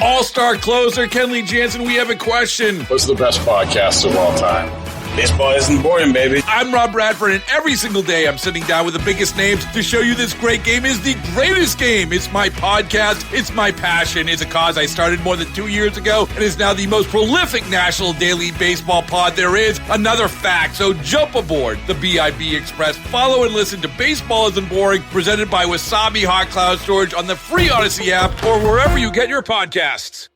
All-star closer Kenley Jansen, we have a question. What's the best podcast of all time? Baseball isn't boring, baby. I'm Rob Bradford, and every single day I'm sitting down with the biggest names to show you this great game is the greatest game. It's my podcast. It's my passion. It's a cause I started more than 2 years ago and is now the most prolific national daily baseball pod there is. Another fact. So jump aboard the BIB Express. Follow and listen to Baseball Isn't Boring, presented by Wasabi Hot Cloud Storage on the free Odyssey app or wherever you get your podcasts.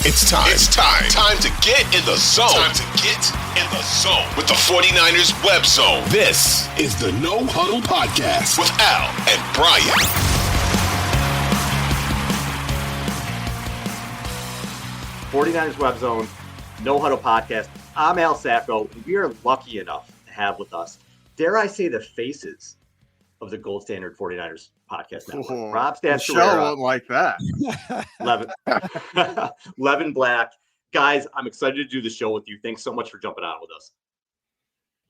It's time. Time to get in the zone. Time to get in the zone with the 49ers Web Zone. This is the No Huddle Podcast with Al and Brian. '49ers Web Zone, No Huddle Podcast. I'm Al Sacco, and we are lucky enough to have with us, dare I say, the faces of the Gold Standard 49ers podcast network. Rob Michelle won't like that. Levin Black. Guys, I'm excited to do the show with you. Thanks so much for jumping on with us.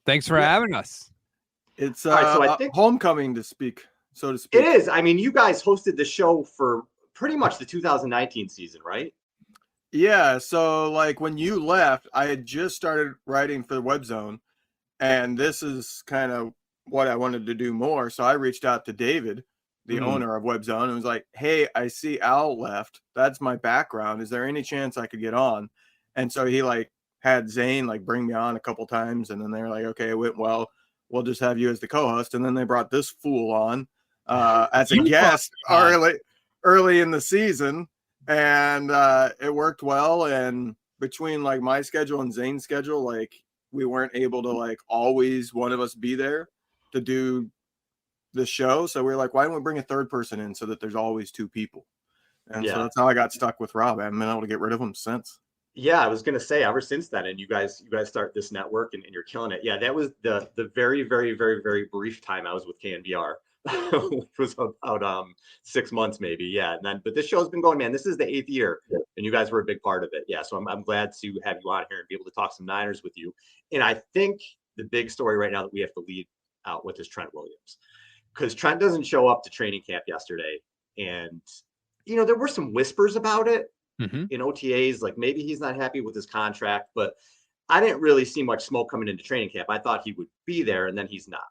Thanks for having us. It's right, so I think homecoming to speak, so to speak. It is. I mean, you guys hosted the show for pretty much the 2019 season, right? Yeah, so like when you left, I had just started writing for the Web Zone, and this is kind of what I wanted to do more. So I reached out to David, the owner of Web Zone, and was like, hey, I see Al left. That's my background. Is there any chance I could get on? And so he like had Zane like bring me on a couple times, and then they were like, okay, it went well. We'll just have you as the co-host. And then they brought this fool on as a guest early in the season, and it worked well. And between like my schedule and Zane's schedule, like we weren't able to like always one of us be there to do the show. So we were like, why don't we bring a third person in so that there's always two people? And so that's how I got stuck with Rob. I haven't been able to get rid of him since. Yeah, I was going to say ever since then, and you guys start this network and you're killing it. Yeah, that was the very, very, very, very brief time I was with KNBR, which was about 6 months maybe. Yeah. And then, but this show's been going, man, this is the 8th year and you guys were a big part of it. Yeah. So I'm glad to have you on here and be able to talk some Niners with you. And I think the big story right now that we have to lead out with is Trent Williams, because Trent doesn't show up to training camp yesterday. And, you know, there were some whispers about it in OTAs, like maybe he's not happy with his contract, but I didn't really see much smoke coming into training camp. I thought he would be there, and then he's not.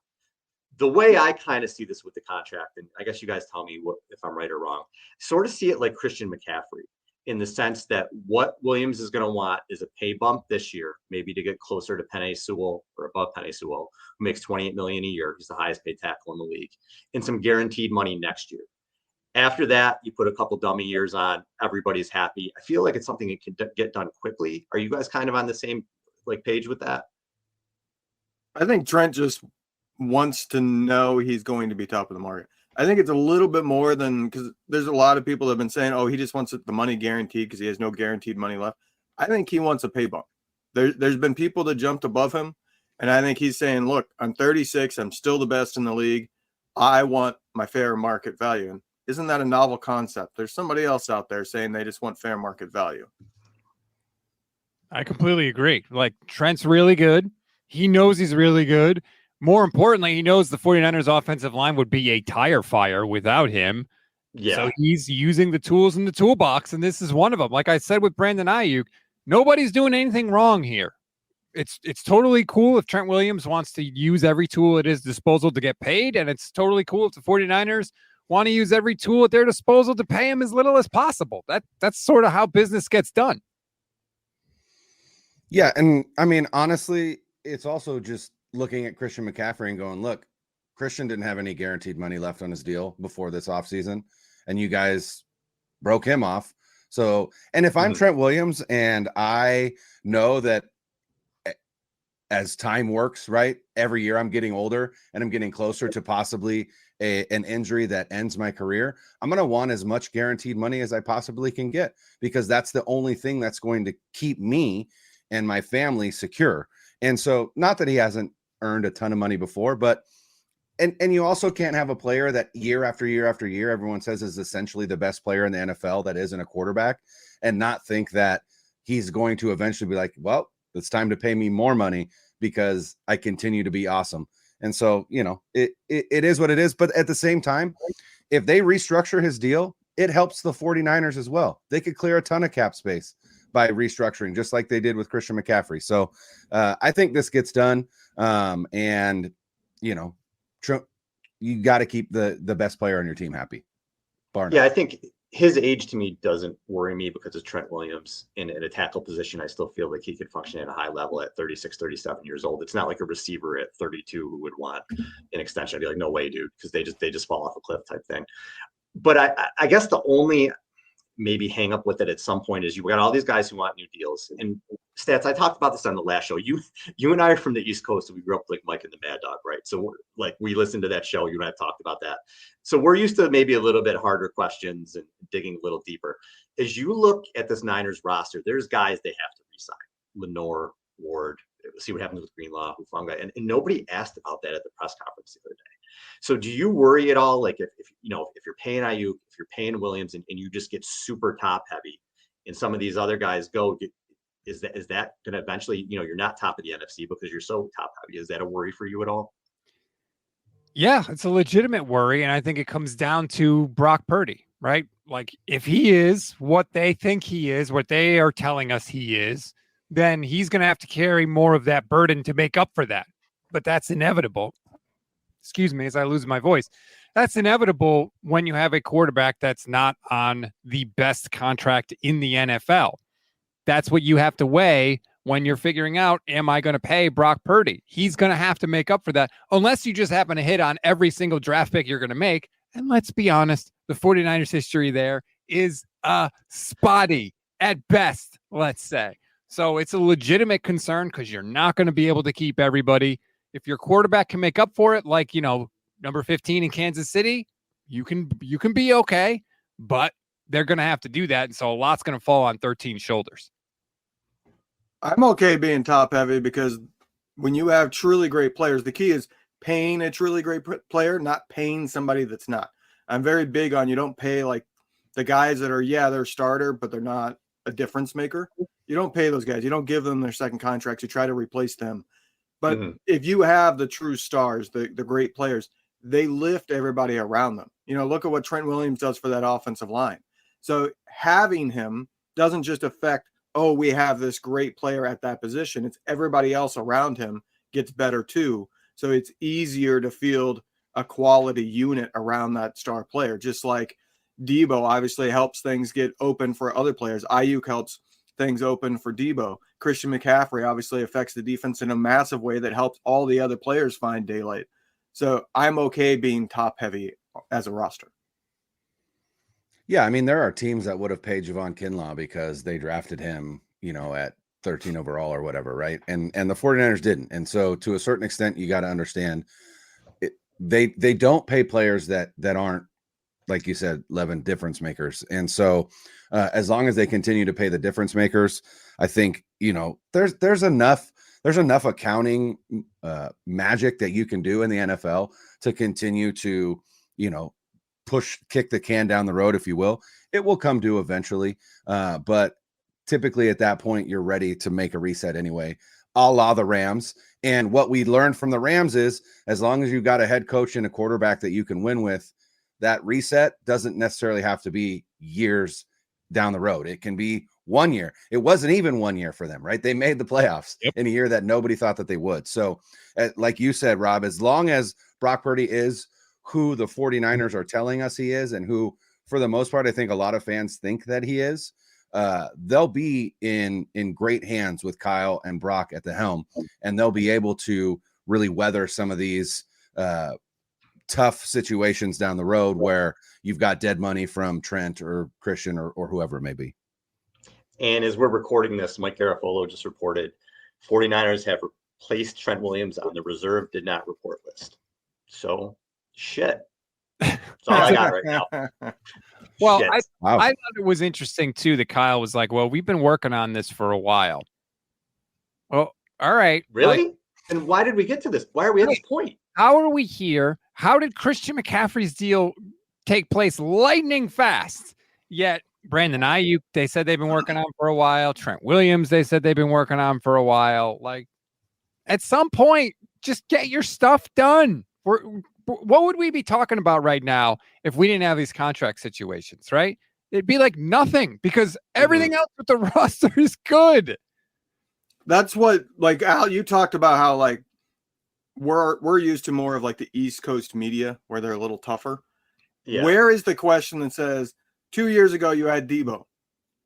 The way I kind of see this with the contract, and I guess you guys tell me if I'm right or wrong, sort of see it like Christian McCaffrey, in the sense that what Williams is going to want is a pay bump this year, maybe to get closer to Penei Sewell or above Penei Sewell, who makes $28 million a year. He's the highest paid tackle in the league, and some guaranteed money next year. After that, you put a couple dummy years on, everybody's happy. I feel like it's something that can get done quickly. Are you guys kind of on the same like page with that? I think Trent just wants to know he's going to be top of the market. I think it's a little bit more than, because there's a lot of people that have been saying, oh, he just wants the money guaranteed because he has no guaranteed money left. I think he wants a pay bump. There's been people that jumped above him, and I think he's saying, look, I'm 36. I'm still the best in the league. I want my fair market value. And isn't that a novel concept? There's somebody else out there saying they just want fair market value. I completely agree. Like, Trent's really good. He knows he's really good. More importantly, he knows the 49ers offensive line would be a tire fire without him. Yeah. So he's using the tools in the toolbox, and this is one of them. Like I said with Brandon Aiyuk, nobody's doing anything wrong here. It's totally cool if Trent Williams wants to use every tool at his disposal to get paid, and it's totally cool if the 49ers want to use every tool at their disposal to pay him as little as possible. That's sort of how business gets done. Yeah, and I mean, honestly, it's also just looking at Christian McCaffrey and going, look, Christian didn't have any guaranteed money left on his deal before this offseason, and you guys broke him off. So, and if I'm Trent Williams and I know that as time works, right, every year I'm getting older and I'm getting closer to possibly an injury that ends my career, I'm going to want as much guaranteed money as I possibly can get, because that's the only thing that's going to keep me and my family secure. And so, not that he hasn't earned a ton of money before, but and you also can't have a player that year after year after year everyone says is essentially the best player in the NFL that isn't a quarterback, and not think that he's going to eventually be like, well, it's time to pay me more money because I continue to be awesome. And so, you know, it is what it is. But at the same time, if they restructure his deal, it helps the 49ers as well. They could clear a ton of cap space by restructuring, just like they did with Christian McCaffrey. So I think this gets done. And, you know, you got to keep the best player on your team happy. Yeah, I think his age to me doesn't worry me because of Trent Williams in a tackle position. I still feel like he could function at a high level at 36, 37 years old. It's not like a receiver at 32 who would want an extension. I'd be like, no way, dude, because they just fall off a cliff type thing. But I guess the only maybe hang up with it at some point is you've got all these guys who want new deals. And Stats, I talked about this on the last show. You and I are from the East Coast, so we grew up like Mike and the Mad Dog, right? So we listened to that show. You and I talked about that. So we're used to maybe a little bit harder questions and digging a little deeper. As you look at this Niners roster, there's guys they have to re-sign. Lenore, Ward, see what happens with Greenlaw, Hufanga, and nobody asked about that at the press conference the other day. So do you worry at all, like if you're paying Aiyuk, if you're paying Williams, and you just get super top heavy, and some of these other guys go, is that going to eventually, you're not top of the NFC because you're so top heavy? Is that a worry for you at all? Yeah, it's a legitimate worry, and I think it comes down to Brock Purdy, right? Like, if he is what they think he is, what they are telling us he is, then he's going to have to carry more of that burden to make up for that. But that's inevitable. Excuse me as I lose my voice. That's inevitable when you have a quarterback that's not on the best contract in the NFL. That's what you have to weigh when you're figuring out, am I going to pay Brock Purdy? He's going to have to make up for that, unless you just happen to hit on every single draft pick you're going to make. And let's be honest, the 49ers history there is spotty at best, let's say. So it's a legitimate concern because you're not going to be able to keep everybody. If your quarterback can make up for it, like, number 15 in Kansas City, you can be okay, but they're going to have to do that. And so a lot's going to fall on 13's shoulders. I'm okay being top heavy because when you have truly great players, the key is paying a truly great player, not paying somebody that's not. I'm very big on you don't pay like the guys that are, they're a starter, but they're not a difference maker. You don't pay those guys. You don't give them their second contracts. You try to replace them. But if you have the true stars, the great players, they lift everybody around them. Look at what Trent Williams does for that offensive line. So having him doesn't just affect, we have this great player at that position. It's everybody else around him gets better too. So it's easier to field a quality unit around that star player. Just like Debo obviously helps things get open for other players. Aiyuk helps things open for Debo. Christian McCaffrey obviously affects the defense in a massive way that helps all the other players find daylight. So I'm okay being top heavy as a roster. Yeah, I mean, there are teams that would have paid Javon Kinlaw because they drafted him, at 13 overall or whatever, right? And the 49ers didn't. And so to a certain extent, you got to understand they don't pay players that aren't, like you said, Levin, difference makers. And so as long as they continue to pay the difference makers, I think, there's enough accounting magic that you can do in the NFL to continue to, kick the can down the road, if you will. It will come due eventually. But typically at that point, you're ready to make a reset anyway, a la the Rams. And what we learned from the Rams is as long as you've got a head coach and a quarterback that you can win with, that reset doesn't necessarily have to be years down the road. It can be 1 year. It wasn't even 1 year for them, right? They made the playoffs in a year that nobody thought that they would. So like you said, Rob, as long as Brock Purdy is who the 49ers are telling us he is, and who, for the most part, I think a lot of fans think that he is, they'll be in great hands with Kyle and Brock at the helm, and they'll be able to really weather some of these tough situations down the road where you've got dead money from Trent or Christian or whoever it may be. And as we're recording this, Mike Garafolo just reported 49ers have replaced Trent Williams on the reserve did not report list. So shit. That's all I got right now. Well, I thought it was interesting too that Kyle was like, well, we've been working on this for a while. Well, all right. Really? And why did we get to this? Why are we at this point? How are we here? How did Christian McCaffrey's deal take place lightning fast? Yet Brandon Aiyuk, they said they've been working on for a while. Trent Williams, they said they've been working on for a while. Like, at some point, just get your stuff done. We're what would we be talking about right now if we didn't have these contract situations, right? It'd be like nothing because everything else with the roster is good. That's what, like, Al, you talked about how, like, we're used to more of like the East Coast media where they're a little tougher. Yeah. Where is the question that says 2 years ago you had Debo,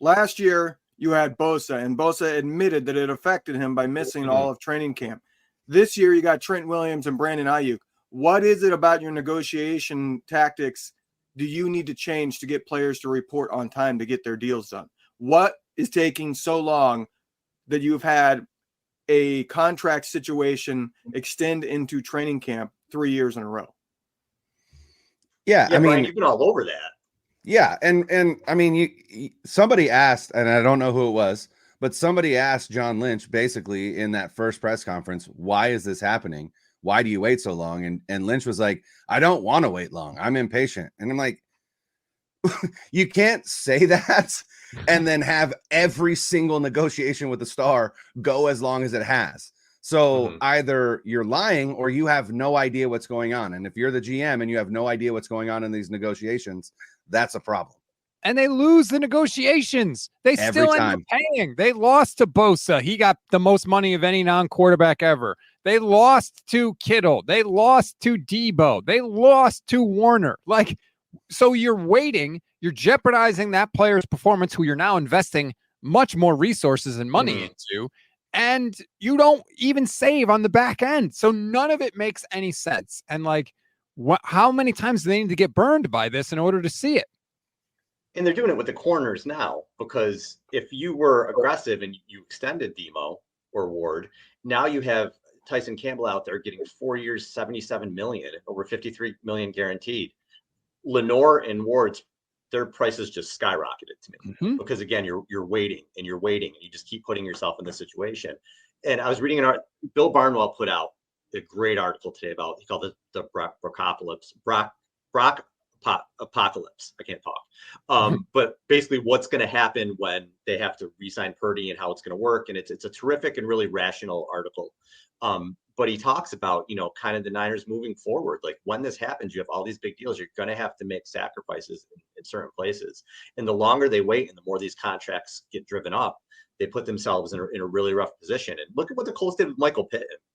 last year you had Bosa, and Bosa admitted that it affected him by missing all of training camp. This year you got Trent Williams and Brandon Aiyuk. What is it about your negotiation tactics do you need to change to get players to report on time to get their deals done? What is taking so long that you've had a contract situation extend into training camp 3 years in a row? Yeah, I mean, Brian, you've been all over that. Yeah, and I mean, somebody asked, and I don't know who it was, but somebody asked John Lynch basically in that first press conference, why is this happening? Why do you wait so long? And Lynch was like, I don't want to wait long. I'm impatient. And I'm like, you can't say that and then have every single negotiation with the star go as long as it has. So either you're lying or you have no idea what's going on. And if you're the GM and you have no idea what's going on in these negotiations, that's a problem. And they lose the negotiations. They still end up paying. They lost to Bosa. He got the most money of any non-quarterback ever. They lost to Kittle. They lost to Debo. They lost to Warner. Like, so you're waiting. You're jeopardizing that player's performance who you're now investing much more resources and money into. And you don't even save on the back end. So none of it makes any sense. And like, how many times do they need to get burned by this in order to see it? And they're doing it with the corners now, because if you were aggressive and you extended Demo or Ward, now you have Tyson Campbell out there getting 4 years, $77 million, over $53 million guaranteed. Lenore and Ward's, their prices just skyrocketed to me because again, you're waiting and you're waiting and you just keep putting yourself in this situation. And I was reading an article, Bill Barnwell put out a great article today about, he called it the Apocalypse. I can't talk. But basically what's going to happen when they have to re-sign Purdy and how it's going to work. And it's a terrific and really rational article. But he talks about, you know, kind of the Niners moving forward. Like when this happens, you have all these big deals. You're going to have to make sacrifices in certain places. And the longer they wait and the more these contracts get driven up, they put themselves in a really rough position. And look at what the Colts did with Michael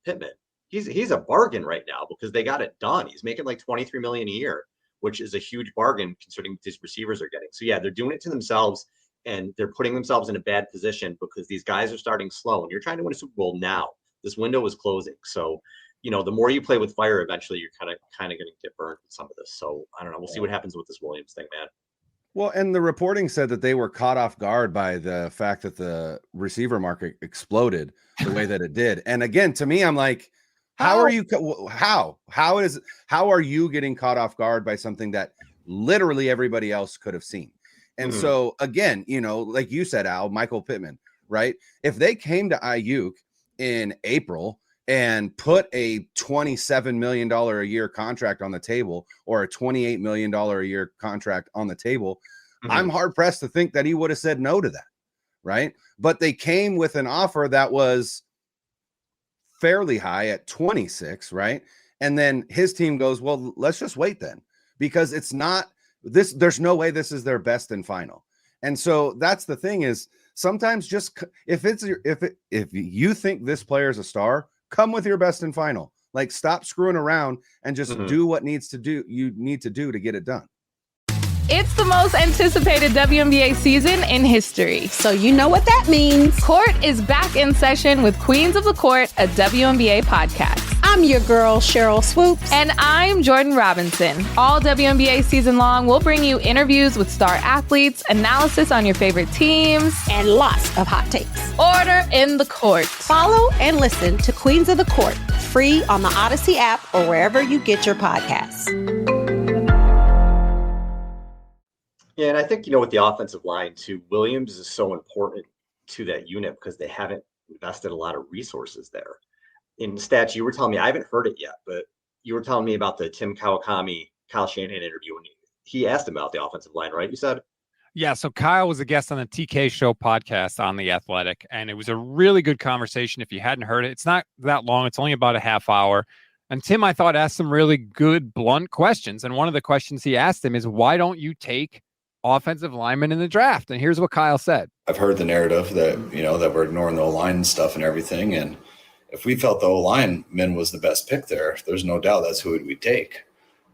Pittman. He's a bargain right now because they got it done. He's making like $23 million a year, which is a huge bargain considering these receivers are getting. So yeah, they're doing it to themselves and they're putting themselves in a bad position because these guys are starting slow and you're trying to win a Super Bowl now. This window is closing. So, you know, the more you play with fire, eventually you're kind of going to get burned with some of this. So I don't know. We'll see what happens with this Williams thing, man. Well, and the reporting said that they were caught off guard by the fact that the receiver market exploded the way that it did. And again, to me, I'm like, how are you getting caught off guard by something that literally everybody else could have seen? And so again, you know, like you said, Al, Michael Pittman, right? If they came to Aiyuk in April and put a $27 million a year contract on the table or a $28 million a year contract on the table, I'm hard pressed to think that he would have said no to that. Right. But they came with an offer that was fairly high at 26. Right. And then his team goes, well, let's just wait then, because it's not this. There's no way this is their best and final. And so that's the thing is, sometimes just if you think this player is a star, come with your best and final. Like stop screwing around and just do what you need to do to get it done. It's the most anticipated WNBA season in history. So you know what that means. Court is back in session with Queens of the Court, a WNBA podcast. I'm your girl, Cheryl Swoops. And I'm Jordan Robinson. All WNBA season long, we'll bring you interviews with star athletes, analysis on your favorite teams, and lots of hot takes. Order in the court. Follow and listen to Queens of the Court, free on the Odyssey app or wherever you get your podcasts. Yeah, and I think, you know, with the offensive line too, Williams is so important to that unit because they haven't invested a lot of resources there. In stats, you were telling me, I haven't heard it yet, but you were telling me about the Tim Kawakami, Kyle Shanahan interview, and he asked him about the offensive line, right? You said? Yeah, so Kyle was a guest on the TK Show podcast on The Athletic, and it was a really good conversation. If you hadn't heard it, it's not that long. It's only about a half hour. And Tim, I thought, asked some really good, blunt questions. And one of the questions he asked him is, why don't you take offensive linemen in the draft? And here's what Kyle said. I've heard the narrative that, that we're ignoring the O-line and stuff and everything. And if we felt the O-lineman was the best pick there's no doubt that's who we'd take.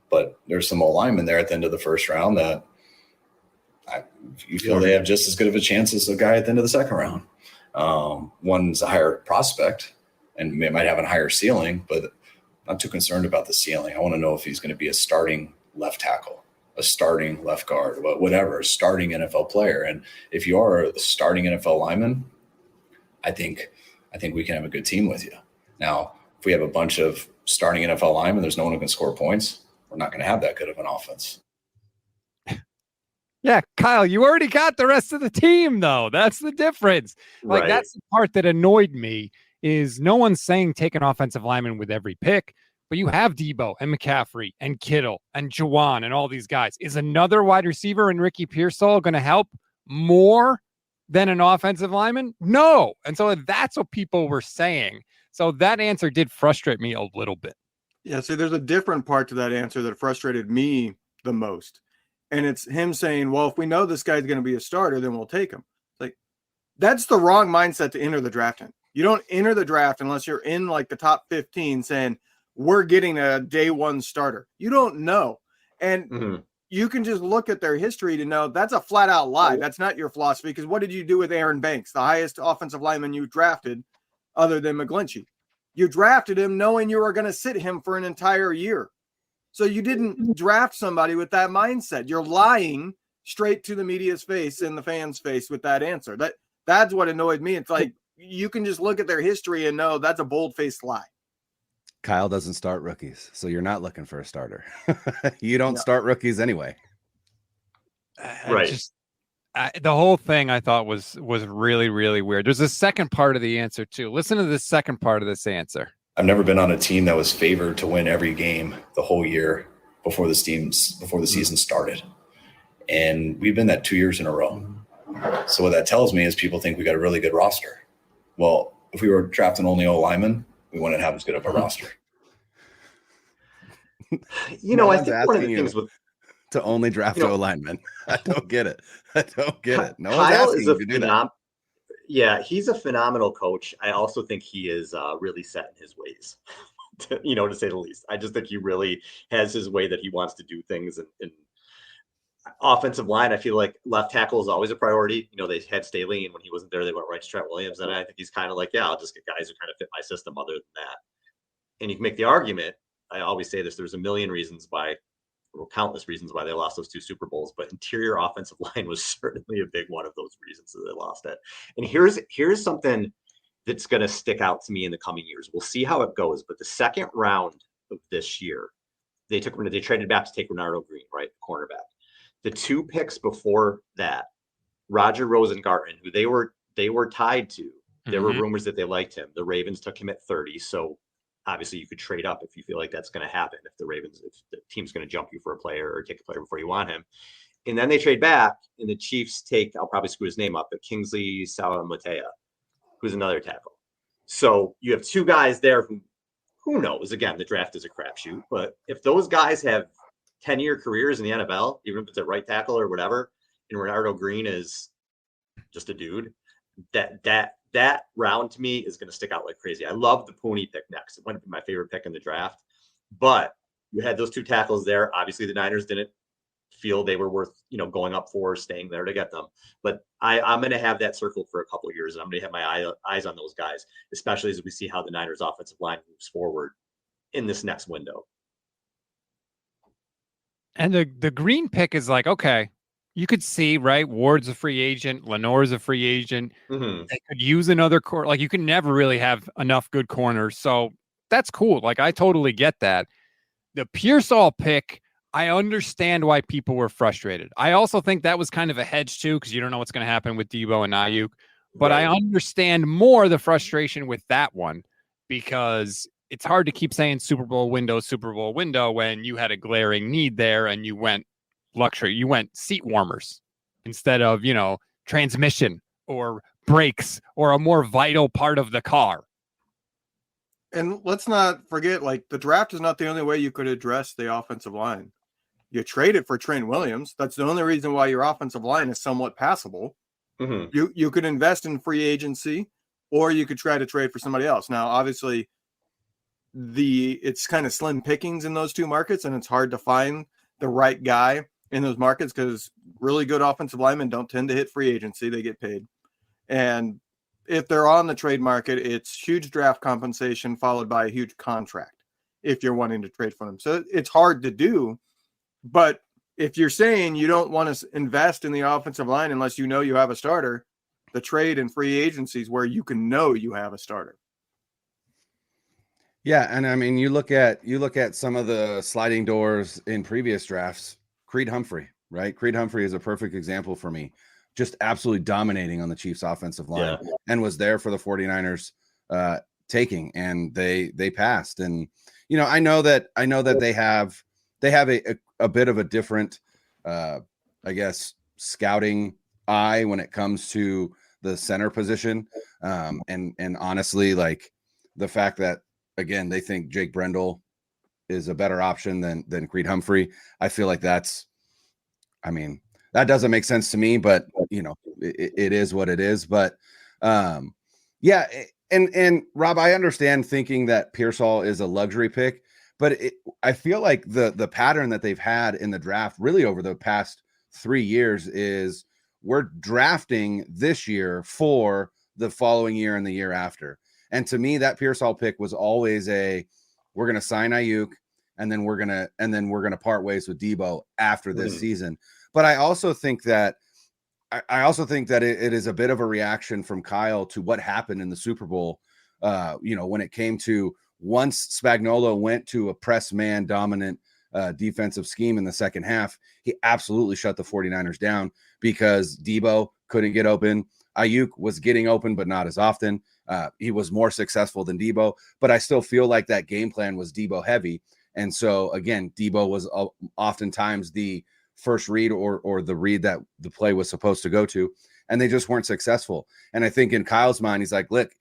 But there's some O-linemen there at the end of the first round that you feel they have just as good of a chance as the guy at the end of the second round. One's a higher prospect and might have a higher ceiling, but not too concerned about the ceiling. I want to know if he's going to be a starting left tackle, a starting left guard, whatever, a starting NFL player. And if you are a starting NFL lineman, I think we can have a good team with you. Now, if we have a bunch of starting NFL linemen, there's no one who can score points. We're not going to have that good of an offense. Yeah, Kyle, you already got the rest of the team, though. That's the difference. Like, that's the part that annoyed me, is no one's saying take an offensive lineman with every pick, but you have Debo and McCaffrey and Kittle and Juwan and all these guys. Is another wide receiver and Ricky Pearsall going to help more than an offensive lineman? No. And so that's what people were saying. So that answer did frustrate me a little bit. Yeah, so there's a different part to that answer that frustrated me the most. And it's him saying, well, if we know this guy's going to be a starter, then we'll take him. Like, that's the wrong mindset to enter the draft in. You don't enter the draft unless you're in like the top 15 saying, we're getting a day one starter. You don't know. And you can just look at their history to know that's a flat out lie. That's not your philosophy. Because what did you do with Aaron Banks, the highest offensive lineman you drafted other than McGlinchey? You drafted him knowing you were going to sit him for an entire year. So you didn't draft somebody with that mindset. You're lying straight to the media's face and the fans' face with that answer. That's what annoyed me. It's like you can just look at their history and know that's a bold-faced lie. Kyle doesn't start rookies, so you're not looking for a starter. You don't start rookies anyway. Right. The whole thing I thought was really, really weird. There's a second part of the answer too. Listen to the second part of this answer. I've never been on a team that was favored to win every game the whole year before the season started. And we've been that 2 years in a row. So what that tells me is people think we got a really good roster. Well, if we were drafting only O-linemen, we wouldn't have as good of a roster. I think one of the things with to only draft O-linemen. I don't get it. No one's Kyle asking is you to do that. Yeah, he's a phenomenal coach. I also think he is really set in his ways, to say the least. I just think he really has his way that he wants to do things. And offensive line, I feel like left tackle is always a priority. They had Staley, and when he wasn't there, they went right to Trent Williams. And I think he's kind of like, I'll just get guys who kind of fit my system other than that. And you can make the argument, I always say this, there's a million reasons why, or countless reasons why they lost those 2 Super Bowls, but interior offensive line was certainly a big one of those reasons that they lost it. And here's something that's going to stick out to me in the coming years. We'll see how it goes, but the second round of this year, they traded back to take Renardo Green, right, cornerback. The 2 picks before that, Roger Rosengarten, who they were tied to, there were rumors that they liked him. The Ravens took him at 30, so obviously you could trade up if you feel like that's going to happen. If the team's going to jump you for a player or take a player before you want him. And then they trade back and the Chiefs take, I'll probably screw his name up, but Kingsley Salamatea, who's another tackle. So you have 2 guys there who knows, again, the draft is a crapshoot, but if those guys have 10-year careers in the NFL, even if it's at right tackle or whatever, and Renardo Green is just a dude, that round to me is going to stick out like crazy. I love the Pooney pick next. It wouldn't be my favorite pick in the draft, but you had those 2 tackles there. Obviously the Niners didn't feel they were worth, going up for, staying there to get them. But I'm going to have that circled for a couple of years, and I'm going to have my eyes on those guys, especially as we see how the Niners offensive line moves forward in this next window. And the Green pick is like, okay, you could see, right? Ward's a free agent. Lenore's a free agent. They could use another corner. Like, you can never really have enough good corners. So that's cool. Like, I totally get that. The Pearsall pick, I understand why people were frustrated. I also think that was kind of a hedge too, because you don't know what's going to happen with Debo and Aiyuk. But I understand more the frustration with that one, because it's hard to keep saying Super Bowl window when you had a glaring need there and you went luxury. You went seat warmers instead of, transmission or brakes or a more vital part of the car. And let's not forget, like, the draft is not the only way you could address the offensive line. You trade it for Trent Williams. That's the only reason why your offensive line is somewhat passable. Mm-hmm. You could invest in free agency, or you could try to trade for somebody else. Now, obviously, it's kind of slim pickings in those two markets, and it's hard to find the right guy in those markets because really good offensive linemen don't tend to hit free agency. They get paid. And if they're on the trade market, it's huge draft compensation followed by a huge contract if you're wanting to trade for them. So it's hard to do. But if you're saying you don't want to invest in the offensive line unless you know you have a starter, the trade and free agencies where you can know you have a starter. Yeah, and I mean, you look at some of the sliding doors in previous drafts. Creed Humphrey, right? Creed Humphrey is a perfect example for me. Just absolutely dominating on the Chiefs' offensive line, and was there for the 49ers taking, and they passed. And you know, I know that they have a bit of a different, I guess, scouting eye when it comes to the center position. And honestly, like the fact that, again, they think Jake Brendel is a better option than Creed Humphrey. I feel like that doesn't make sense to me, but you know, it is what it is. But yeah. And Rob, I understand thinking that Pearsall is a luxury pick, but I feel like the pattern that they've had in the draft really over the past 3 years is we're drafting this year for the following year and the year after. And to me, that Pearsall pick was always we're going to sign Aiyuk and then we're going to part ways with Debo after this season. But I also think that it is a bit of a reaction from Kyle to what happened in the Super Bowl. When it came to once Spagnuolo went to a press man dominant defensive scheme in the second half, he absolutely shut the 49ers down because Debo couldn't get open. Aiyuk was getting open, but not as often. He was more successful than Debo, but I still feel like that game plan was Debo heavy. And so again, Debo was oftentimes the first read or the read that the play was supposed to go to, and they just weren't successful. And I think in Kyle's mind, he's like, look,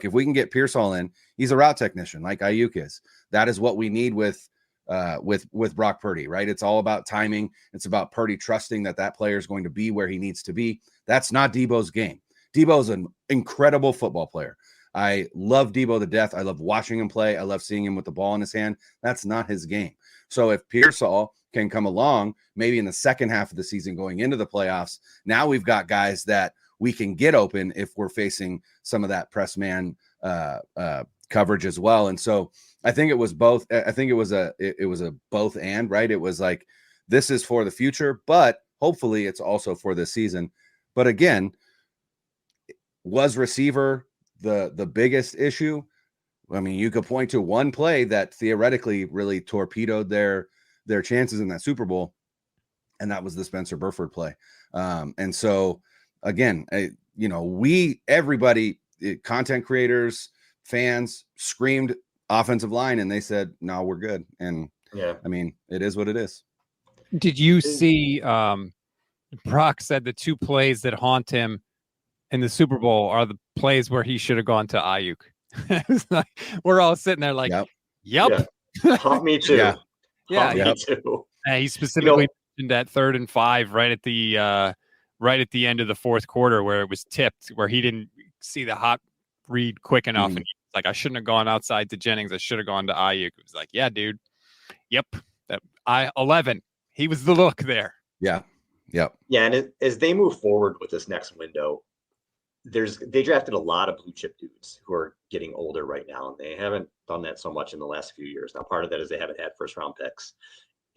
if we can get Pearsall in, he's a route technician like Aiyuk is. That is what we need with Brock Purdy, right? It's all about timing. It's about Purdy trusting that player is going to be where he needs to be. That's not Debo's game. Debo's an incredible football player. I love Debo to death. I love watching him play. I love seeing him with the ball in his hand. That's not his game. So if Pearsall can come along, maybe in the second half of the season going into the playoffs, now we've got guys that we can get open if we're facing some of that press man coverage as well. And so I think it was both. I think it was a both and, right? It was like, this is for the future, but hopefully it's also for this season. But again, was receiver the biggest issue? I mean, you could point to one play that theoretically really torpedoed their chances in that Super Bowl, and that was the Spencer Burford play. And so again, everybody, content creators, fans screamed offensive line, and they said, no, we're good. And yeah, I mean, it is what it is. Did you see Brock said the two plays that haunt him in the Super Bowl are the plays where he should have gone to Aiyuk? It's like, we're all sitting there like, yep. Yeah. Haunt me too. Yeah. Me too. He specifically mentioned that 3rd and 5 right at the end of the fourth quarter where it was tipped, where he didn't see the hot read quick enough. And he was like, I shouldn't have gone outside to Jennings. I should have gone to Aiyuk. It was like, yeah, dude. Yep. That 11. He was the look there. Yeah. Yep. Yeah. And as they move forward with this next window, they drafted a lot of blue chip dudes who are getting older right now, and they haven't done that so much in the last few years. Now, part of that is they haven't had first round picks,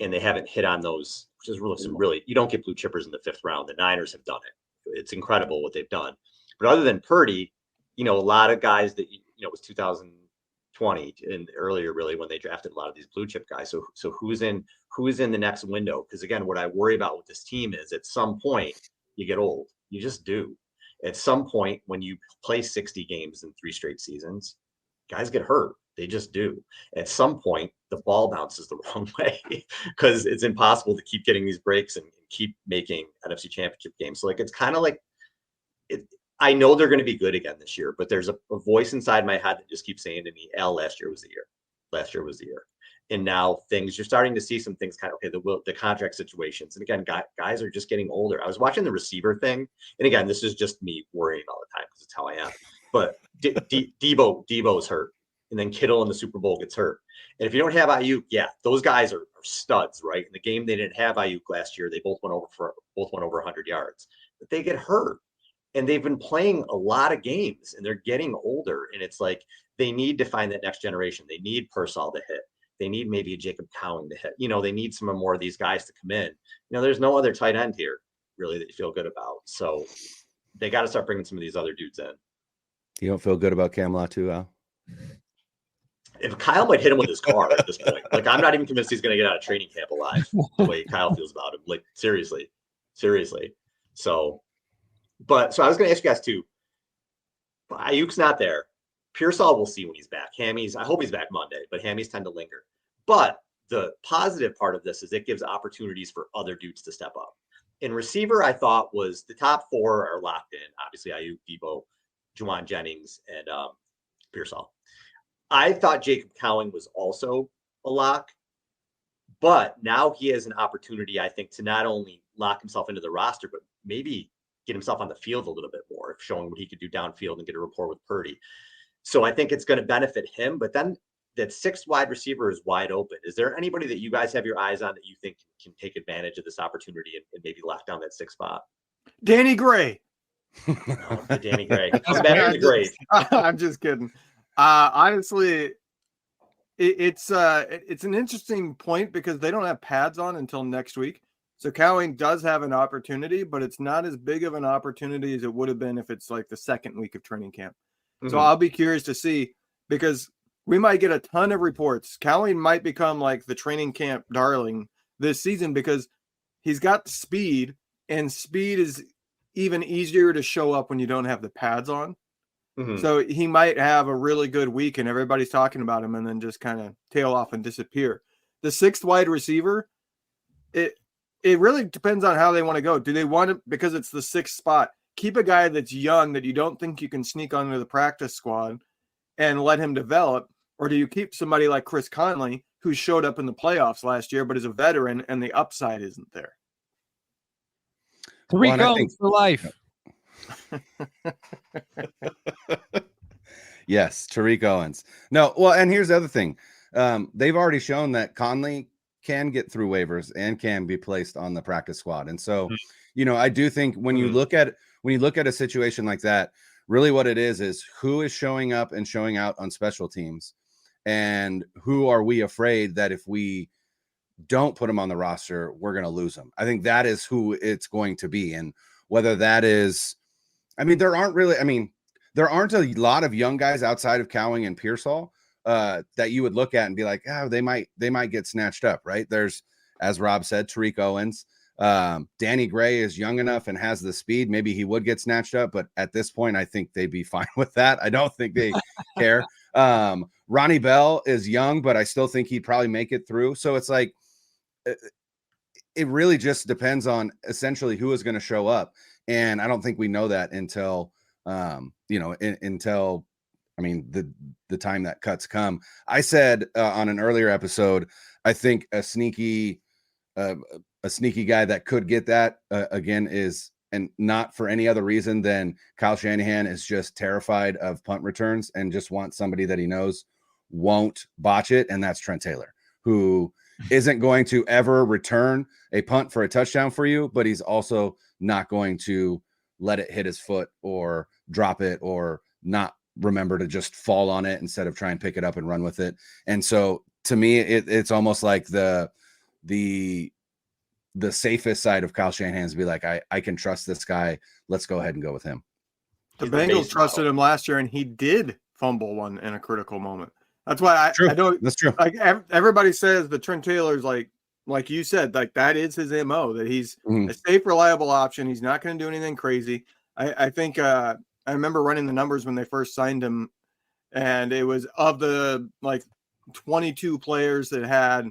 and they haven't hit on those, which is really, you don't get blue chippers in the 5th round. The Niners have done it. It's incredible what they've done. But other than Purdy, a lot of guys that, it was 2020 and earlier, really, when they drafted a lot of these blue chip guys. So who's in the next window? Because again, what I worry about with this team is at some point you get old. You just do. At some point, when you play 60 games in 3 straight seasons, guys get hurt. They just do. At some point, the ball bounces the wrong way because it's impossible to keep getting these breaks and keep making NFC Championship games. So, it's kind of like I know they're going to be good again this year, but there's a voice inside my head that just keeps saying to me, last year was the year. Last year was the year. And now you're starting to see some things kind of, okay, the contract situations. And again, guys are just getting older. I was watching the receiver thing. And again, this is just me worrying all the time because it's how I am. But Debo's hurt. And then Kittle in the Super Bowl gets hurt. And if you don't have Aiyuk, those guys are studs, right? In the game they didn't have Aiyuk last year, they both went over 100 yards. But they get hurt. And they've been playing a lot of games and they're getting older. And it's like they need to find that next generation. They need Purcell to hit. They need maybe a Jacob Cowing to hit. They need some more of these guys to come in. There's no other tight end here really that you feel good about. So they got to start bringing some of these other dudes in. You don't feel good about Cam Latu, Al? If Kyle might hit him with his car at this point, like I'm not even convinced he's going to get out of training camp alive the way Kyle feels about him. Like seriously. So I was going to ask you guys too. Ayuk's not there. Pearsall we'll see when he's back. Hammy's, I hope he's back Monday, but Hammy's tend to linger. But the positive part of this is it gives opportunities for other dudes to step up. In receiver, I thought was the top 4 are locked in. Obviously, Aiyuk, Debo, Juwan Jennings, and Pearsall. I thought Jacob Cowing was also a lock, but now he has an opportunity, I think, to not only lock himself into the roster, but maybe get himself on the field a little bit more, showing what he could do downfield and get a rapport with Purdy. So I think it's going to benefit him, but then that 6th wide receiver is wide open. Is there anybody that you guys have your eyes on that you think can take advantage of this opportunity and maybe lock down that 6th spot? Danny Gray. Danny Gray. Come back in the grave. I'm just kidding. Honestly, it's an interesting point because they don't have pads on until next week. So Cowing does have an opportunity, but it's not as big of an opportunity as it would have been if it's like the 2nd week of training camp. So I'll be curious to see because we might get a ton of reports. Cowing might become like the training camp darling this season because he's got the speed, and speed is even easier to show up when you don't have the pads on. So he might have a really good week and everybody's talking about him and then just kind of tail off and disappear. The 6th wide receiver, it really depends on how they want to go. Do they want to, because it's the 6th spot, keep a guy that's young that you don't think you can sneak onto the practice squad and let him develop? Or do you keep somebody like Chris Conley who showed up in the playoffs last year, but is a veteran and the upside isn't there? Tariq Owens for life. Yes, Tariq Owens. No, well, and here's the other thing. They've already shown that Conley can get through waivers and can be placed on the practice squad. And so, I do think when you look at a situation like that, really what it is who is showing up and showing out on special teams, and who are we afraid that if we don't put them on the roster, we're going to lose them. I think that is who it's going to be. And whether that is, there aren't a lot of young guys outside of Cowing and Pearsall that you would look at and be like, they might get snatched up, right? There's, as Rob said, Tariq Owens. Danny Gray is young enough and has the speed. Maybe he would get snatched up, but at this point, I think they'd be fine with that. I don't think they care. Ronnie Bell is young, but I still think he'd probably make it through. So it's like, it really just depends on essentially who is going to show up. And I don't think we know that until, until the time that cuts come. I said on an earlier episode, I think a sneaky guy that could get that again is, and not for any other reason than Kyle Shanahan is just terrified of punt returns and just wants somebody that he knows won't botch it. And that's Trent Taylor, who isn't going to ever return a punt for a touchdown for you, but he's also not going to let it hit his foot or drop it or not remember to just fall on it instead of try and pick it up and run with it. And so to me, it's almost like the safest side of Kyle Shanahan is to be like, I can trust this guy. Let's go ahead and go with him. The Bengals trusted him last year, and he did fumble one in a critical moment. That's why I don't. That's true. Like everybody says that Trent Taylor's like you said, like that is his MO, that he's a safe, reliable option. He's not going to do anything crazy. I think I remember running the numbers when they first signed him, and it was of the 22 players that had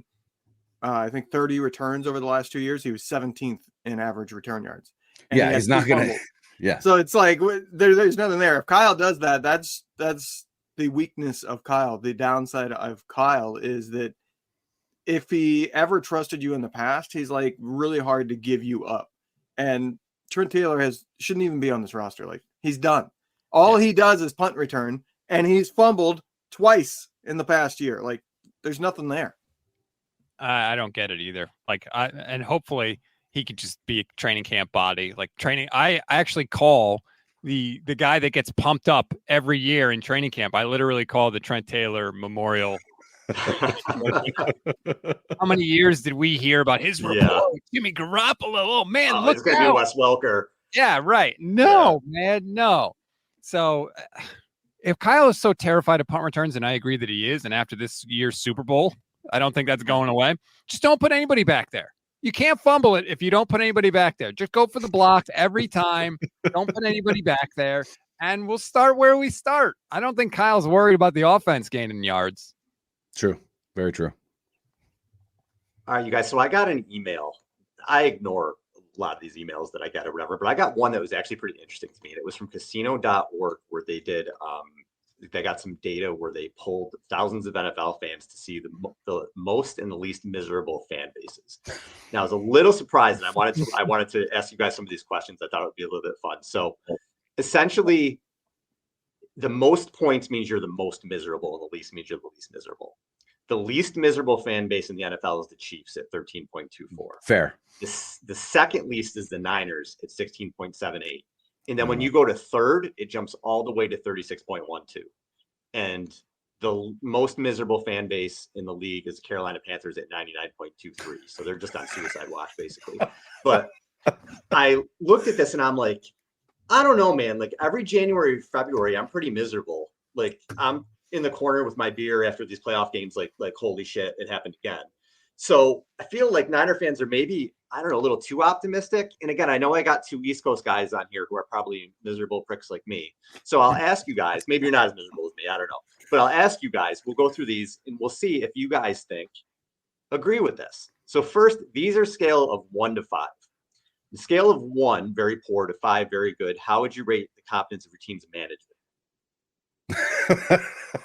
I think 30 returns over the last 2 years. He was 17th in average return yards. And yeah, he's not going to. Yeah. So it's like there's nothing there. If Kyle does that, that's the weakness of Kyle. The downside of Kyle is that if he ever trusted you in the past, he's like really hard to give you up. And Trent Taylor shouldn't even be on this roster. Like, he's done. All he does is punt return, and he's fumbled twice in the past year. Like, there's nothing there. I don't get it either. Like, and hopefully he could just be a training camp body. Like, training. I actually call the guy that gets pumped up every year in training camp. I literally call the Trent Taylor Memorial. How many years did we hear about his report? Jimmy Garoppolo. Oh man, look it's gonna be Wes Welker. Yeah, right. No, man, no. So if Kyle is so terrified of punt returns, and I agree that he is, and after this year's Super Bowl, I don't think that's going away. Just don't put anybody back there. You can't fumble it if you don't put anybody back there. Just go for the blocks every time. Don't put anybody back there, and we'll start where we start. I don't think Kyle's worried about the offense gaining yards. True. Very true. All right, you guys. So I got an email. I ignore a lot of these emails that I get or whatever, but I got one that was actually pretty interesting to me. And it was from casino.org, where they did, they got some data where they pulled thousands of NFL fans to see the most and the least miserable fan bases. Now, I was a little surprised, and I wanted to ask you guys some of these questions. I thought it would be a little bit fun. So essentially, the most points means you're the most miserable, and the least means you're the least miserable. The least miserable fan base in the NFL is the Chiefs at 13.24. Fair. The second least is the Niners at 16.78. And then when you go to third, it jumps all the way to 36.12. And the most miserable fan base in the league is Carolina Panthers at 99.23. So they're just on suicide watch, basically. But I looked at this and I'm like, I don't know, man. Like, every January, February, I'm pretty miserable. Like, I'm in the corner with my beer after these playoff games, like holy shit, it happened again. So I feel like Niner fans are maybe, I don't know, a little too optimistic. And again, I know I got two East Coast guys on here who are probably miserable pricks like me. So I'll ask you guys, maybe you're not as miserable as me, I don't know. But I'll ask you guys, we'll go through these and we'll see if you guys agree with this. So first, these are scale of 1 to 5. The scale of 1, very poor, to 5, very good. How would you rate the competence of your team's management?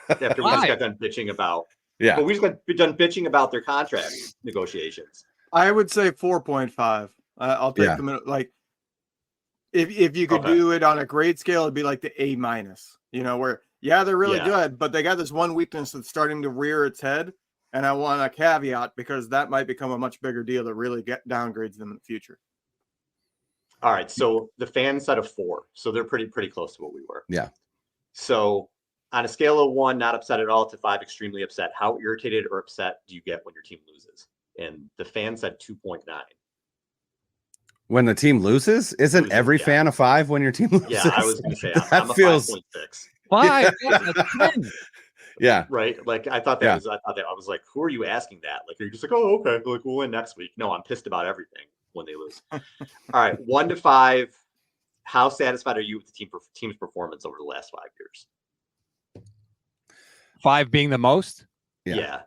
After we just got done bitching about, but we just got done bitching about their contract negotiations. I would say 4.5. I'll take them like if you could do it on a grade scale, it'd be like the A-, you know, where they're really good, but they got this one weakness that's starting to rear its head. And I want a caveat because that might become a much bigger deal that really downgrades them in the future. All right. So the fans said a 4. So they're pretty close to what we were. Yeah. So on a scale of 1, not upset at all, to 5, extremely upset, how irritated or upset do you get when your team loses? And the fan said 2.9. When the team loses? Isn't every fan a 5 when your team loses? Yeah, I was going to say, I'm a feels 5.6. 5. Yeah. Right. Like, I thought that I was like, who are you asking that? Like, are you just like, oh, okay, like, we'll win next week? No, I'm pissed about everything when they lose. All right. 1 to 5. How satisfied are you with the team's performance over the last 5 years? 5 being the most? Yeah.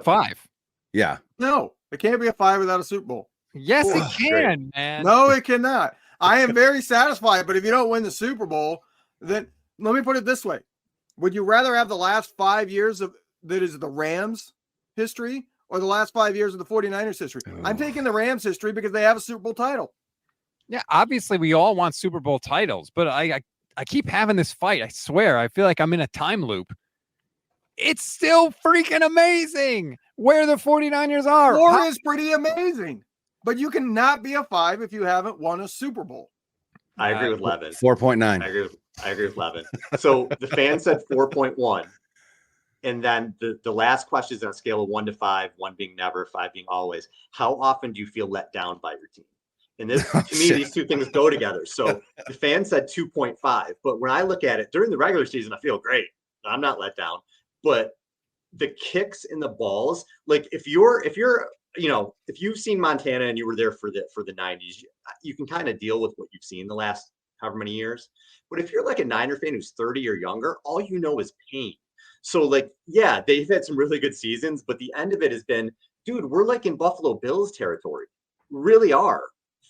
5. Yeah. No, it can't be a 5 without a Super Bowl. Yes, it can, man. No, it cannot. I am very satisfied, but if you don't win the Super Bowl, then let me put it this way. Would you rather have the last 5 years of that is the Rams history or the last 5 years of the 49ers history? I'm taking the Rams history because they have a Super Bowl title. Yeah, obviously we all want Super Bowl titles, but I keep having this fight. I swear, I feel like I'm in a time loop. It's still freaking amazing where the 49ers are. 4 is pretty amazing, but you cannot be a 5 if you haven't won a Super Bowl. I agree with Levin. 4.9. I agree with Levin. So the fan said 4.1. And then the last question is on a scale of 1 to 5, 1 being never, 5 being always. How often do you feel let down by your team? And this, to me, these two things go together. So the fan said 2.5. But when I look at it during the regular season, I feel great. I'm not let down. But the kicks in the balls, like if you've seen Montana and you were there for the 90s, you can kind of deal with what you've seen the last however many years. But if you're like a Niner fan who's 30 or younger, all you know is pain. So like, yeah, they've had some really good seasons, but the end of it has been, dude, we're like in Buffalo Bills territory. We really are.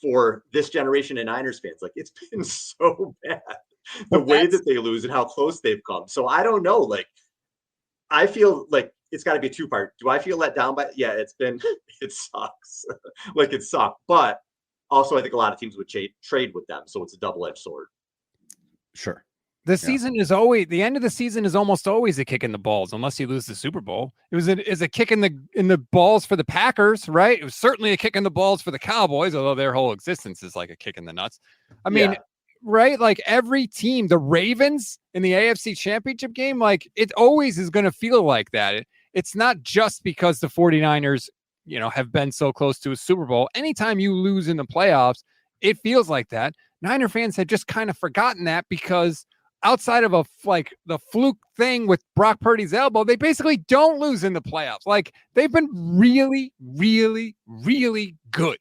for this generation of Niners fans. Like, it's been so bad the way that they lose and how close they've come. So I don't know. Like, I feel like it's got to be a two-part. Do I feel let down by? Yeah, it sucks. Like, it sucked. But also, I think a lot of teams would trade with them. So it's a double-edged sword. Sure. The season is always, the end of the season is almost always a kick in the balls, unless you lose the Super Bowl. It was a kick in the balls for the Packers, right? It was certainly a kick in the balls for the Cowboys, although their whole existence is like a kick in the nuts. I mean, right? Like every team, the Ravens in the AFC Championship game, like it always is going to feel like that. It's not just because the 49ers, have been so close to a Super Bowl. Anytime you lose in the playoffs, it feels like that. Niner fans had just kind of forgotten that because outside of the fluke thing with Brock Purdy's elbow, they basically don't lose in the playoffs. Like they've been really, really, really good.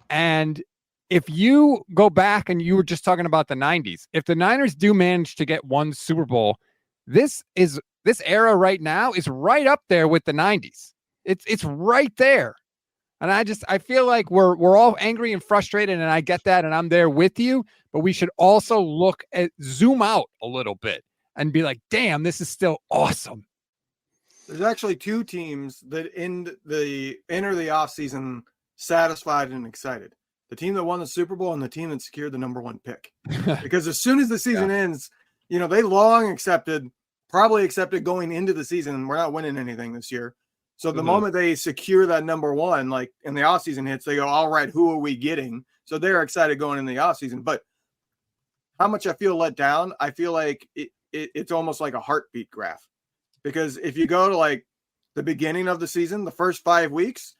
And if you go back and you were just talking about the 90s, if the Niners do manage to get one Super Bowl, this era right now is right up there with the 90s. It's right there. And I feel like we're all angry and frustrated, and I get that, and I'm there with you, but we should also zoom out a little bit and be like, damn, this is still awesome. There's actually two teams that enter the offseason satisfied and excited. The team that won the Super Bowl and the team that secured the number one pick. Because as soon as the season ends, they probably accepted going into the season, we're not winning anything this year. So the moment they secure that number one, like in the offseason hits, they go, all right, who are we getting? So they're excited going in the offseason. But how much I feel let down, I feel like it's almost like a heartbeat graph. Because if you go to like the beginning of the season, the first 5 weeks,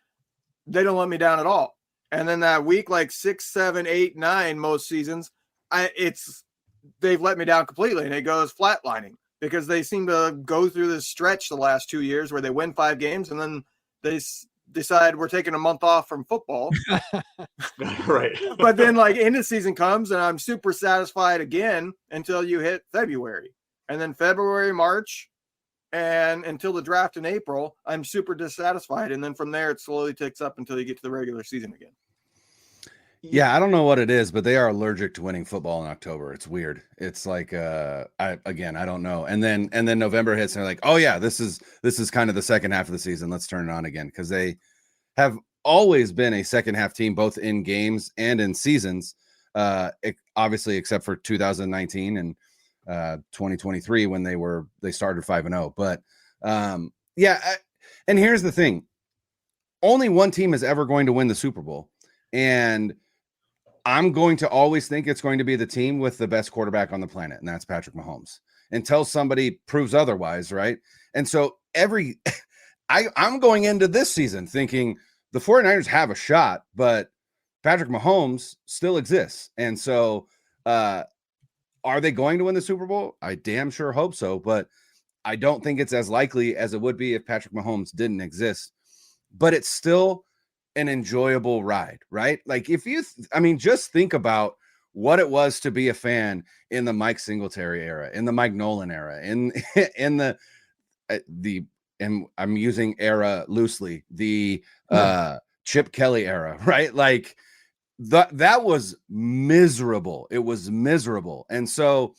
they don't let me down at all. And then that week, like 6, 7, 8, 9, most seasons, they've let me down completely. And it goes flatlining. Because they seem to go through this stretch the last 2 years where they win 5 games and then they decide we're taking a month off from football. Right. But then like end of season comes and I'm super satisfied again until you hit February. And then February, March, and until the draft in April, I'm super dissatisfied. And then from there, it slowly ticks up until you get to the regular season again. Yeah, I don't know what it is, but they are allergic to winning football in October. It's weird. It's like I don't know. And then November hits and they're like, "Oh yeah, this is kind of the second half of the season. Let's turn it on again." Because they have always been a second half team, both in games and in seasons. Obviously, except for 2019 and 2023 when they started 5-0. But and here's the thing: only one team is ever going to win the Super Bowl, and I'm going to always think it's going to be the team with the best quarterback on the planet, and that's Patrick Mahomes, until somebody proves otherwise, right? And so I'm going into this season thinking the 49ers have a shot, but Patrick Mahomes still exists. And so are they going to win the Super Bowl? I damn sure hope so, but I don't think it's as likely as it would be if Patrick Mahomes didn't exist. But it's still an enjoyable ride, right? Like just think about what it was to be a fan in the Mike Singletary era, in the Mike Nolan era, in and I'm using era loosely, the Chip Kelly era, right? Like that was miserable. It was miserable. And so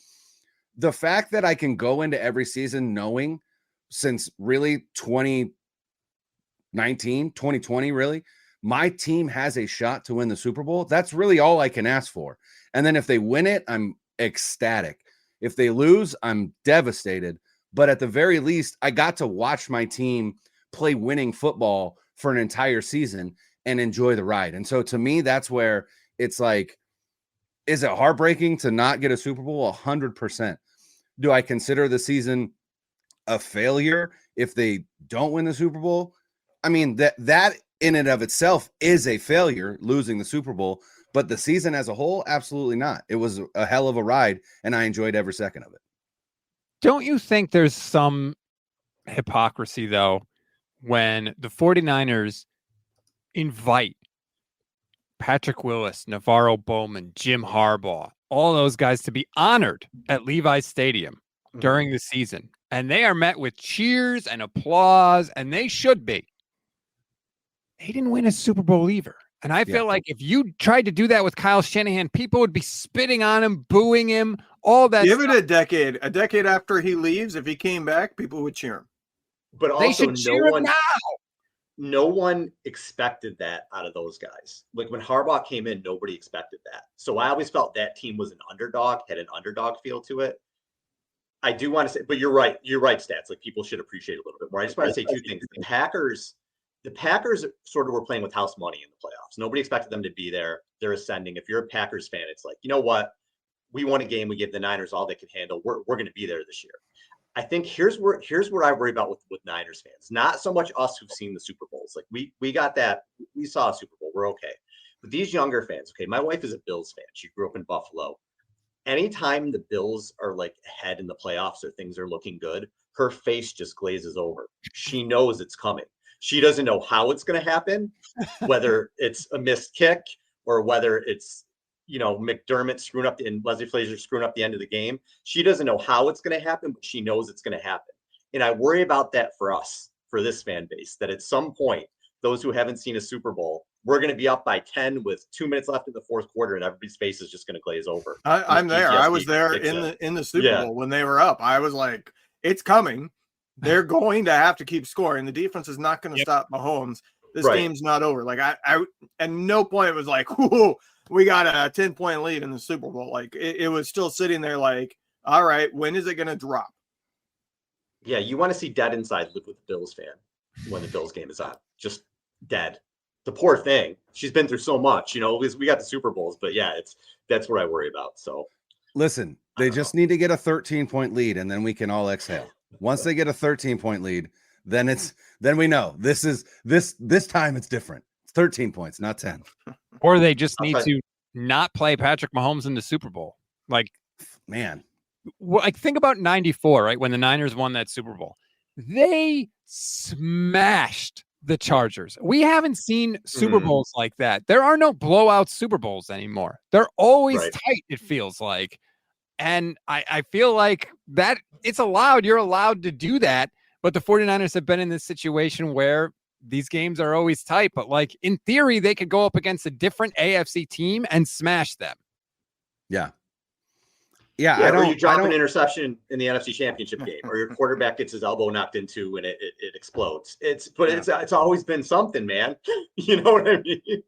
the fact that I can go into every season knowing since really 2020, really, my team has a shot to win the Super Bowl. That's really all I can ask for. And then if they win it, I'm ecstatic. If they lose, I'm devastated. But at the very least, I got to watch my team play winning football for an entire season and enjoy the ride. And so to me, that's where it's like, is it heartbreaking to not get a Super Bowl? 100%. Do I consider the season a failure if they don't win the Super Bowl? I mean, that in and of itself is a failure, losing the Super Bowl, but the season as a whole, absolutely not. It was a hell of a ride, and I enjoyed every second of it. Don't you think there's some hypocrisy, though, when the 49ers invite Patrick Willis, Navarro Bowman, Jim Harbaugh, all those guys to be honored at Levi's Stadium during the season, and they are met with cheers and applause, and they should be. They didn't win a Super Bowl either. And I feel like if you tried to do that with Kyle Shanahan, people would be spitting on him, booing him, all that. Give it a decade. A decade after he leaves, if he came back, people would cheer him. But They also, should cheer him now. no one expected that out of those guys. Like when Harbaugh came in, nobody expected that. So I always felt that team was an underdog, had an underdog feel to it. I do want to say, but you're right, Stats. Like people should appreciate a little bit more. I just want to say two things. The Packers sort of were playing with house money in the playoffs. Nobody expected them to be there. They're ascending. If you're a Packers fan, it's like, you know what? We won a game. We gave the Niners all they could handle. We're going to be there this year. I think here's what I worry about with Niners fans. Not so much us who've seen the Super Bowls. Like we got that. We saw a Super Bowl. We're okay. But these younger fans, okay, my wife is a Bills fan. She grew up in Buffalo. Anytime the Bills are like ahead in the playoffs or things are looking good, her face just glazes over. She knows it's coming. She doesn't know how it's going to happen, whether it's a missed kick or whether it's, McDermott screwing up and Leslie Frazier screwing up the end of the game. She doesn't know how it's going to happen, but she knows it's going to happen. And I worry about that for us, for this fan base, that at some point, those who haven't seen a Super Bowl, we're going to be up by 10 with 2 minutes left in the fourth quarter, and everybody's face is just going to glaze over. I'm there. I was there in the Super Bowl when they were up. I was like, it's coming. They're going to have to keep scoring. The defense is not going to stop Mahomes. This game's not over. Like I at no point it was like, whoa, we got a 10-point lead in the Super Bowl. Like it was still sitting there like, all right, when is it going to drop? Yeah, you want to see dead inside live with the Bills fan when the Bills game is on. Just dead. The poor thing. She's been through so much, we got the Super Bowls, but yeah, that's what I worry about. So listen, they just need to get a 13-point lead and then we can all exhale. Once they get a 13-point lead, then we know this time it's different. It's 13 points, not 10. Or they just need to not play Patrick Mahomes in the Super Bowl. Like, man, like think about 94, right? When the Niners won that Super Bowl, they smashed the Chargers. We haven't seen Super Bowls like that. There are no blowout Super Bowls anymore. They're always tight, it feels like. And I feel like that it's allowed. You're allowed to do that. But the 49ers have been in this situation where these games are always tight. But like in theory, they could go up against a different AFC team and smash them. Yeah. Or you drop an interception in the NFC Championship game, or your quarterback gets his elbow knocked into and it explodes. It's always been something, man. You know what I mean?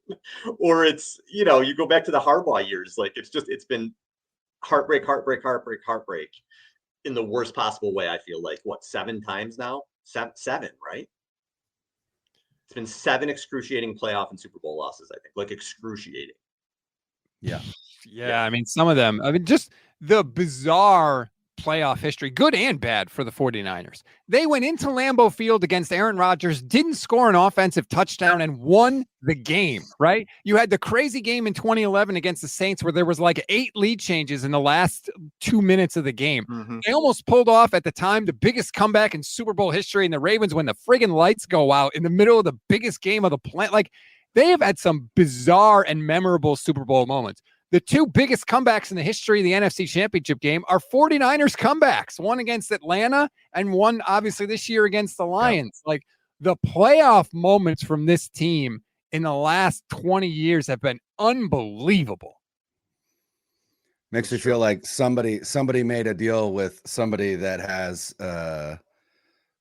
Or it's, you go back to the Harbaugh years. Like it's been heartbreak in the worst possible way. I feel like 7 times now? Seven, right? It's been 7 excruciating playoff and Super Bowl losses, I think. Like excruciating. Yeah. I mean, some of them, just the bizarre playoff history, good and bad for the 49ers. They went into Lambeau Field against Aaron Rodgers, didn't score an offensive touchdown, and won the game, right? You had the crazy game in 2011 against the Saints where there was like 8 lead changes in the last 2 minutes of the game. Mm-hmm. They almost pulled off at the time the biggest comeback in Super Bowl history in the Ravens when the friggin' lights go out in the middle of the biggest game of the planet. Like, they have had some bizarre and memorable Super Bowl moments. The 2 biggest comebacks in the history of the NFC Championship game are 49ers comebacks, one against Atlanta and one obviously this year against the Lions. Like the playoff moments from this team in the last 20 years have been unbelievable. Makes me feel like somebody made a deal with somebody that has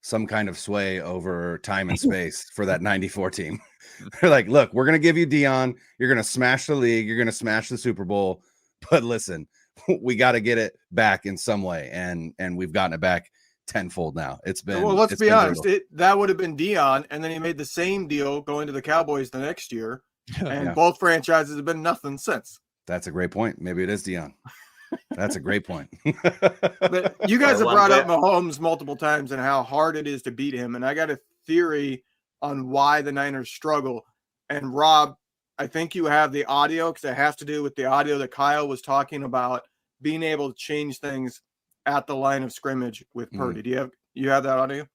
some kind of sway over time and space for that 94 team. They're like, look, we're going to give you Dion. You're going to smash the league. You're going to smash the Super Bowl. But listen, we got to get it back in some way. And we've gotten it back tenfold now. It's been, well, let's be honest. That would have been Dion. And then he made the same deal going to the Cowboys the next year. And both franchises have been nothing since. That's a great point. Maybe it is Dion. That's a great point. But you guys have brought up Mahomes multiple times and how hard it is to beat him. And I got a theory on why the Niners struggle. And Rob, I think you have the audio because it has to do with the audio that Kyle was talking about being able to change things at the line of scrimmage with Purdy. Do you have that audio?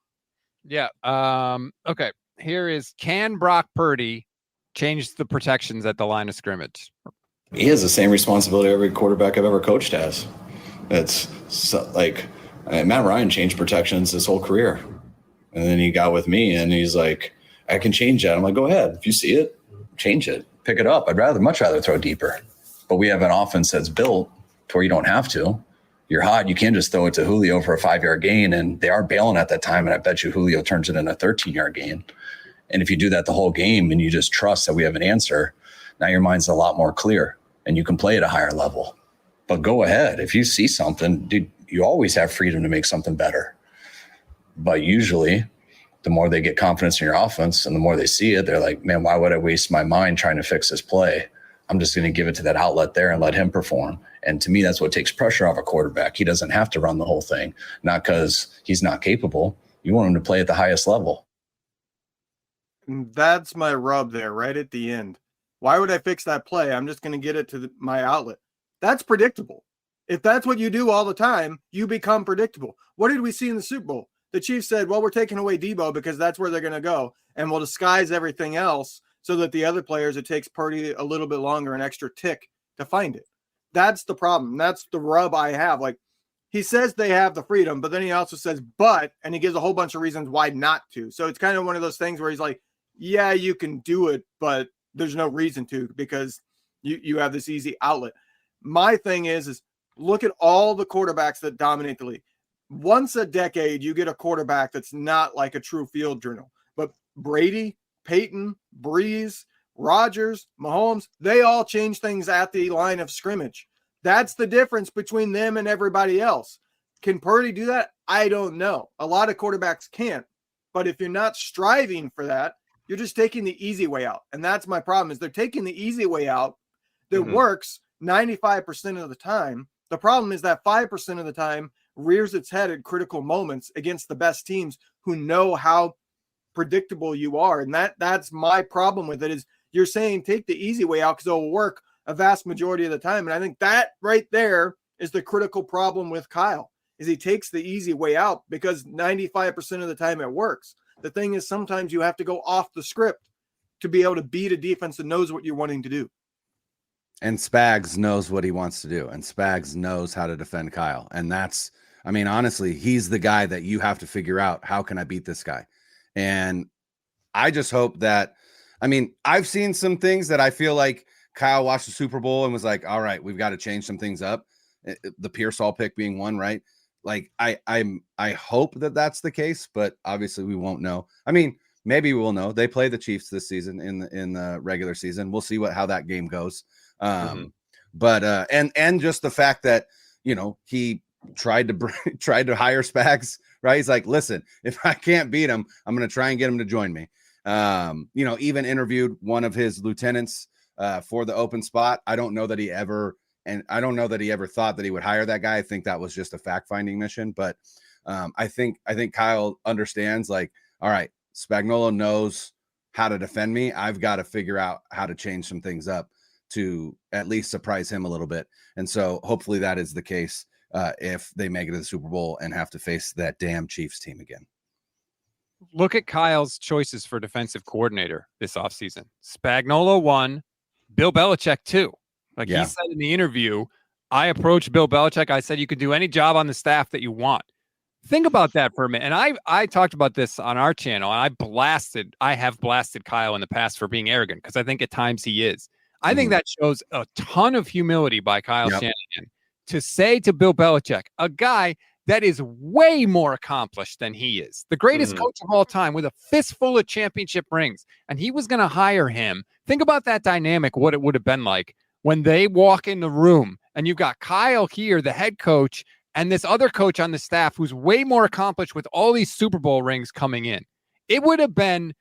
Yeah. Okay. Here is, can Brock Purdy change the protections at the line of scrimmage? He has the same responsibility every quarterback I've ever coached has. It's like Matt Ryan changed protections his whole career. And then he got with me and he's like, I can change that. I'm like, go ahead. If you see it, change it, pick it up. Much rather throw deeper. But we have an offense that's built to where you don't have to. You're hot. You can't just throw it to Julio for a 5-yard gain, and they are bailing at that time. And I bet you Julio turns it into a 13-yard gain. And if you do that the whole game and you just trust that we have an answer, now your mind's a lot more clear and you can play at a higher level. But go ahead. If you see something, dude, you always have freedom to make something better. But usually the more they get confidence in your offense and the more they see it, they're like, man, why would I waste my mind trying to fix this play? I'm just going to give it to that outlet there and let him perform. And to me, that's what takes pressure off a quarterback. He doesn't have to run the whole thing, not because he's not capable. You want him to play at the highest level. That's my rub there, right at the end. Why would I fix that play? I'm just going to get it to my outlet. That's predictable. If that's what you do all the time, you become predictable. What did we see in the Super Bowl? The Chiefs said, well, we're taking away Debo because that's where they're going to go. And we'll disguise everything else so that the other players, it takes Purdy a little bit longer, an extra tick to find it. That's the problem. That's the rub I have. Like, he says they have the freedom, but then he also says, but, and he gives a whole bunch of reasons why not to. So it's kind of one of those things where he's like, yeah, you can do it, but there's no reason to because you have this easy outlet. My thing is look at all the quarterbacks that dominate the league. Once a decade, you get a quarterback that's not like a true field journal. But Brady, Peyton, Breeze, Rodgers, Mahomes, they all change things at the line of scrimmage. That's the difference between them and everybody else. Can Purdy do that? I don't know. A lot of quarterbacks can't. But if you're not striving for that, you're just taking the easy way out. And that's my problem is they're taking the easy way out that works 95% of the time. The problem is that 5% of the time rears its head at critical moments against the best teams who know how predictable you are. And that's my problem with it is you're saying take the easy way out because it'll work a vast majority of the time. And I think that right there is the critical problem with Kyle is he takes the easy way out because 95% of the time it works. The thing is sometimes you have to go off the script to be able to beat a defense that knows what you're wanting to do. And Spags knows what he wants to do. And Spags knows how to defend Kyle. And that's, I mean, honestly, he's the guy that you have to figure out, how can I beat this guy? And I just hope that, I mean, I've seen some things that I feel like Kyle watched the Super Bowl and was like, all right, we've got to change some things up. The Pearsall pick being one, right? Like, I hope that that's the case, but obviously we won't know. I mean, maybe we'll know. They play the Chiefs this season in the regular season. We'll see how that game goes. But and just the fact that, you know, he tried to hire Spags, right? He's like, listen, if I can't beat him, I'm going to try and get him to join me. You know, even interviewed one of his lieutenants for the open spot. I don't know that he ever thought that he would hire that guy. I think that was just a fact-finding mission. But I think Kyle understands, like, all right, Spagnuolo knows how to defend me. I've got to figure out how to change some things up to at least surprise him a little bit. And so hopefully that is the case if they make it to the Super Bowl and have to face that damn Chiefs team again. Look at Kyle's choices for defensive coordinator this offseason. Spagnuolo 1, Bill Belichick 2. Like he said in the interview, I approached Bill Belichick. I said, you could do any job on the staff that you want. Think about that for a minute. And I talked about this on our channel, and I have blasted Kyle in the past for being arrogant because I think at times he is. I think that shows a ton of humility by Kyle Shanahan to say to Bill Belichick, a guy that is way more accomplished than he is, the greatest coach of all time with a fistful of championship rings, and he was going to hire him. Think about that dynamic, what it would have been like when they walk in the room and you've got Kyle here, the head coach, and this other coach on the staff who's way more accomplished with all these Super Bowl rings coming in. It would have been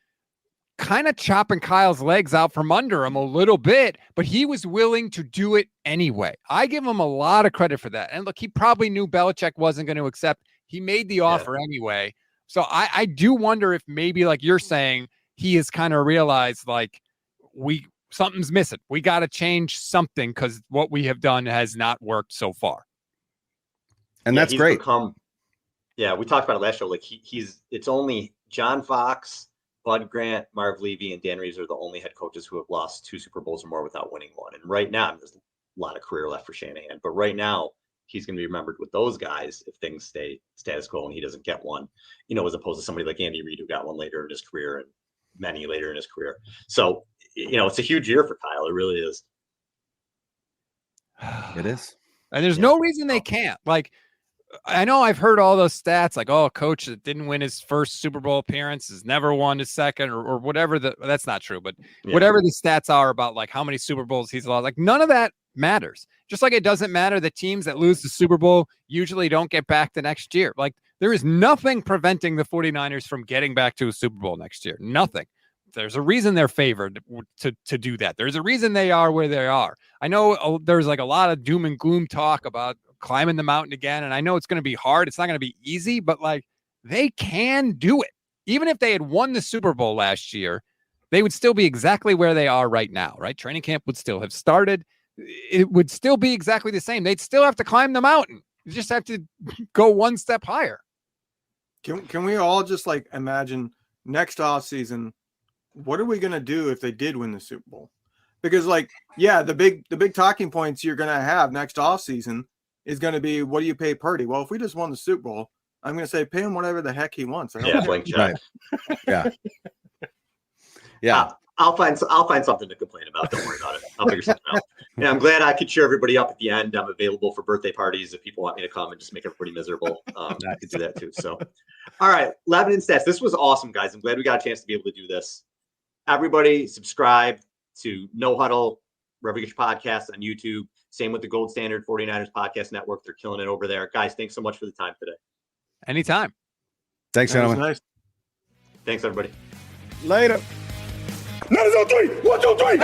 kind of chopping Kyle's legs out from under him a little bit, but he was willing to do it anyway. I give him a lot of credit for that. And look, he probably knew Belichick wasn't going to accept. He made the offer anyway. So I do wonder if maybe, like you're saying, he has kind of realized, like, something's missing. We got to change something because what we have done has not worked so far. And that's great. We talked about it last show. Like it's only John Fox, Bud Grant, Marv Levy, and Dan Reeves are the only head coaches who have lost 2 Super Bowls or more without winning one. And right now, there's a lot of career left for Shanahan. But right now, he's going to be remembered with those guys if things stay status quo and he doesn't get one, you know, as opposed to somebody like Andy Reid who got one later in his career and many later in his career. So it's a huge year for Kyle. It really is. It is. And there's no reason they can't. Like, I know I've heard all those stats like, oh, a coach that didn't win his first Super Bowl appearance has never won his second or whatever. That's not true. But whatever the stats are about like how many Super Bowls he's lost, like none of that matters. Just like it doesn't matter the teams that lose the Super Bowl usually don't get back the next year. Like there is nothing preventing the 49ers from getting back to a Super Bowl next year. Nothing. There's a reason they're favored to do that. There's a reason they are where they are. I know there's like a lot of doom and gloom talk about climbing the mountain again. And I know it's going to be hard. It's not going to be easy, but like they can do it. Even if they had won the Super Bowl last year, they would still be exactly where they are right now, right? Training camp would still have started. It would still be exactly the same. They'd still have to climb the mountain. You just have to go one step higher. Can we all just like imagine next offseason, what are we going to do if they did win the Super Bowl? Because like, yeah, the big talking points you're going to have next offseason is going to be, what do you pay Purdy? Well, if we just won the Super Bowl, I'm going to say pay him whatever the heck he wants. Blank check. Right. Yeah. I'll find something to complain about. Don't worry about it. I'll figure something out. And I'm glad I could cheer everybody up at the end. I'm available for birthday parties if people want me to come and just make everybody miserable. I could do that too. So, all right, Levin and Stats. This was awesome, guys. I'm glad we got a chance to be able to do this. Everybody subscribe to No Huddle, wherever you get your podcasts on YouTube. Same with the Gold Standard 49ers Podcast Network. They're killing it over there. Guys, thanks so much for the time today. Anytime. Thanks, gentlemen. Nice. Thanks, everybody. Later. 1, 2, 3.